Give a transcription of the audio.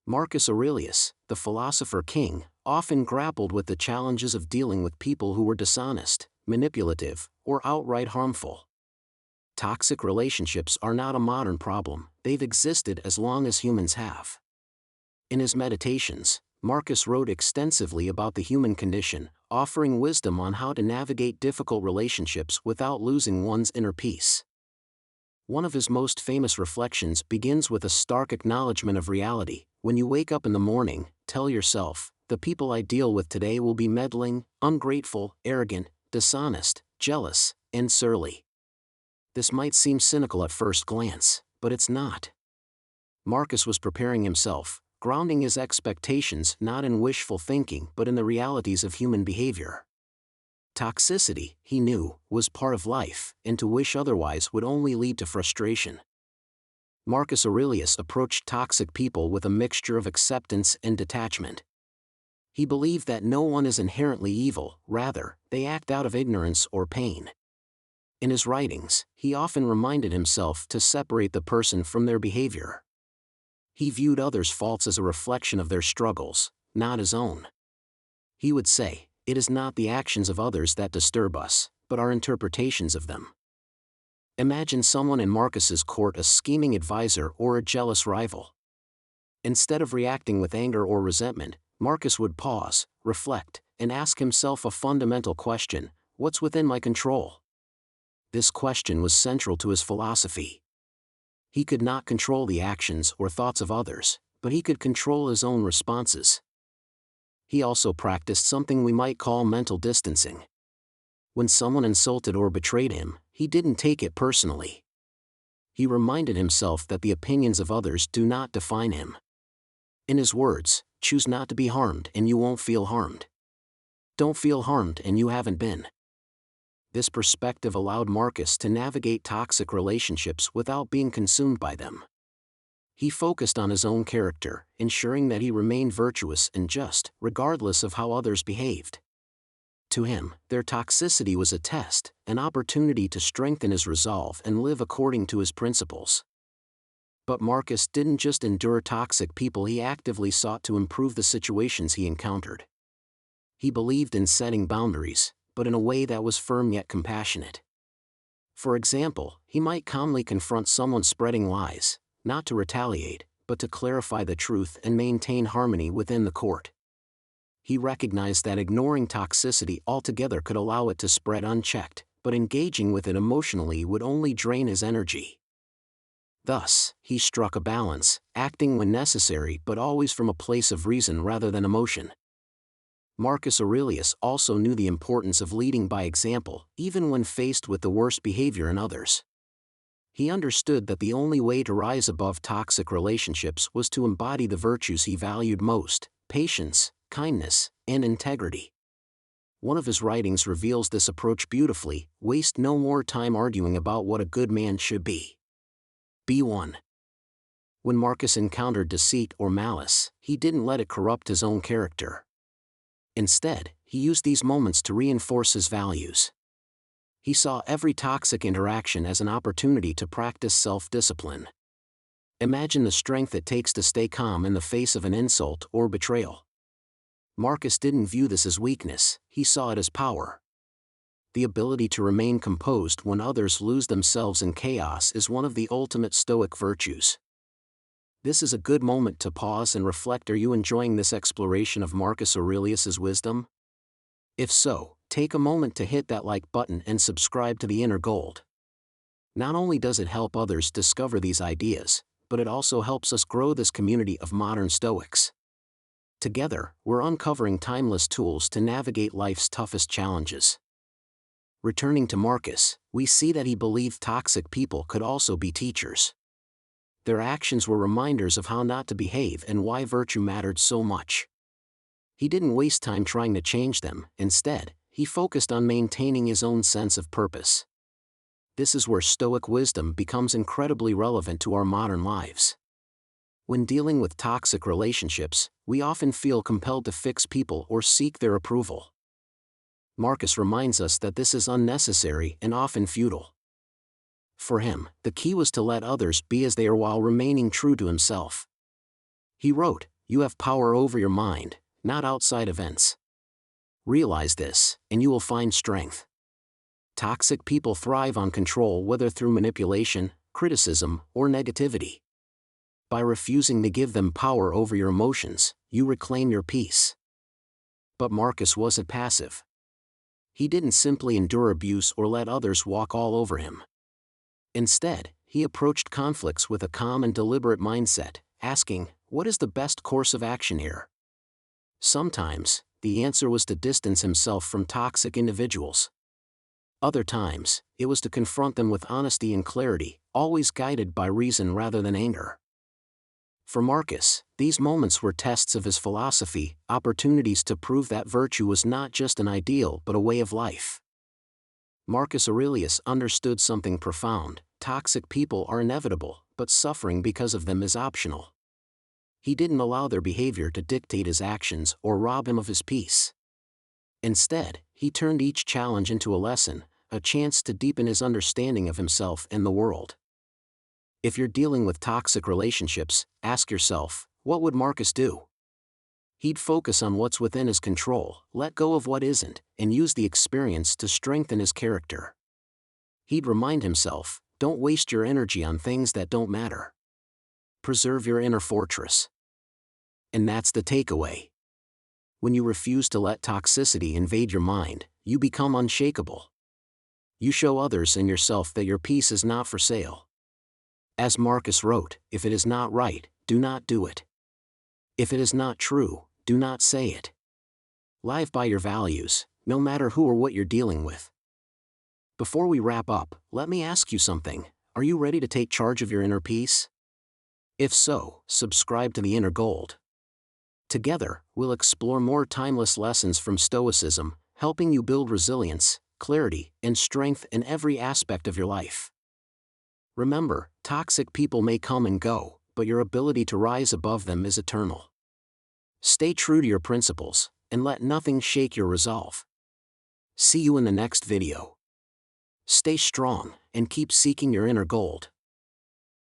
Marcus Aurelius, the philosopher-king, often grappled with the challenges of dealing with people who were dishonest, manipulative, or outright harmful. Toxic relationships are not a modern problem, they've existed as long as humans have. In his meditations, Marcus wrote extensively about the human condition, offering wisdom on how to navigate difficult relationships without losing one's inner peace. One of his most famous reflections begins with a stark acknowledgement of reality. When you wake up in the morning, tell yourself, the people I deal with today will be meddling, ungrateful, arrogant, dishonest, jealous, and surly. This might seem cynical at first glance, but it's not. Marcus was preparing himself, grounding his expectations not in wishful thinking but in the realities of human behavior. Toxicity, he knew, was part of life, and to wish otherwise would only lead to frustration. Marcus Aurelius approached toxic people with a mixture of acceptance and detachment. He believed that no one is inherently evil, rather, they act out of ignorance or pain. In his writings, he often reminded himself to separate the person from their behavior. He viewed others' faults as a reflection of their struggles, not his own. He would say, "It is not the actions of others that disturb us, but our interpretations of them." Imagine someone in Marcus's court, a scheming advisor or a jealous rival. Instead of reacting with anger or resentment, Marcus would pause, reflect, and ask himself a fundamental question: what's within my control? This question was central to his philosophy. He could not control the actions or thoughts of others, but he could control his own responses. He also practiced something we might call mental distancing. When someone insulted or betrayed him, he didn't take it personally. He reminded himself that the opinions of others do not define him. In his words, choose not to be harmed and you won't feel harmed. Don't feel harmed and you haven't been. This perspective allowed Marcus to navigate toxic relationships without being consumed by them. He focused on his own character, ensuring that he remained virtuous and just, regardless of how others behaved. To him, their toxicity was a test, an opportunity to strengthen his resolve and live according to his principles. But Marcus didn't just endure toxic people, he actively sought to improve the situations he encountered. He believed in setting boundaries, but in a way that was firm yet compassionate. For example, he might calmly confront someone spreading lies, not to retaliate, but to clarify the truth and maintain harmony within the court. He recognized that ignoring toxicity altogether could allow it to spread unchecked, but engaging with it emotionally would only drain his energy. Thus, he struck a balance, acting when necessary but always from a place of reason rather than emotion. Marcus Aurelius also knew the importance of leading by example, even when faced with the worst behavior in others. He understood that the only way to rise above toxic relationships was to embody the virtues he valued most: patience, kindness, and integrity. One of his writings reveals this approach beautifully: waste no more time arguing about what a good man should be. Be one. When Marcus encountered deceit or malice, he didn't let it corrupt his own character. Instead, he used these moments to reinforce his values. He saw every toxic interaction as an opportunity to practice self-discipline. Imagine the strength it takes to stay calm in the face of an insult or betrayal. Marcus didn't view this as weakness, he saw it as power. The ability to remain composed when others lose themselves in chaos is one of the ultimate Stoic virtues. This is a good moment to pause and reflect. Are you enjoying this exploration of Marcus Aurelius's wisdom? If so, take a moment to hit that like button and subscribe to The Inner Gold. Not only does it help others discover these ideas, but it also helps us grow this community of modern Stoics. Together, we're uncovering timeless tools to navigate life's toughest challenges. Returning to Marcus, we see that he believed toxic people could also be teachers. Their actions were reminders of how not to behave and why virtue mattered so much. He didn't waste time trying to change them, instead, he focused on maintaining his own sense of purpose. This is where Stoic wisdom becomes incredibly relevant to our modern lives. When dealing with toxic relationships, we often feel compelled to fix people or seek their approval. Marcus reminds us that this is unnecessary and often futile. For him, the key was to let others be as they are while remaining true to himself. He wrote, You have power over your mind, not outside events. Realize this, and you will find strength. Toxic people thrive on control, whether through manipulation, criticism, or negativity. By refusing to give them power over your emotions, you reclaim your peace. But Marcus wasn't passive. He didn't simply endure abuse or let others walk all over him. Instead, he approached conflicts with a calm and deliberate mindset, asking, "What is the best course of action here?" Sometimes, the answer was to distance himself from toxic individuals. Other times, it was to confront them with honesty and clarity, always guided by reason rather than anger. For Marcus, these moments were tests of his philosophy, opportunities to prove that virtue was not just an ideal but a way of life. Marcus Aurelius understood something profound: toxic people are inevitable, but suffering because of them is optional. He didn't allow their behavior to dictate his actions or rob him of his peace. Instead, he turned each challenge into a lesson, a chance to deepen his understanding of himself and the world. If you're dealing with toxic relationships, ask yourself, what would Marcus do? He'd focus on what's within his control, let go of what isn't, and use the experience to strengthen his character. He'd remind himself, don't waste your energy on things that don't matter. Preserve your inner fortress. And that's the takeaway. When you refuse to let toxicity invade your mind, you become unshakable. You show others and yourself that your peace is not for sale. As Marcus wrote, if it is not right, do not do it. If it is not true, do not say it. Live by your values, no matter who or what you're dealing with. Before we wrap up, let me ask you something. Are you ready to take charge of your inner peace? If so, subscribe to The Inner Gold. Together, we'll explore more timeless lessons from Stoicism, helping you build resilience, clarity, and strength in every aspect of your life. Remember, toxic people may come and go, but your ability to rise above them is eternal. Stay true to your principles, and let nothing shake your resolve. See you in the next video. Stay strong, and keep seeking your inner gold.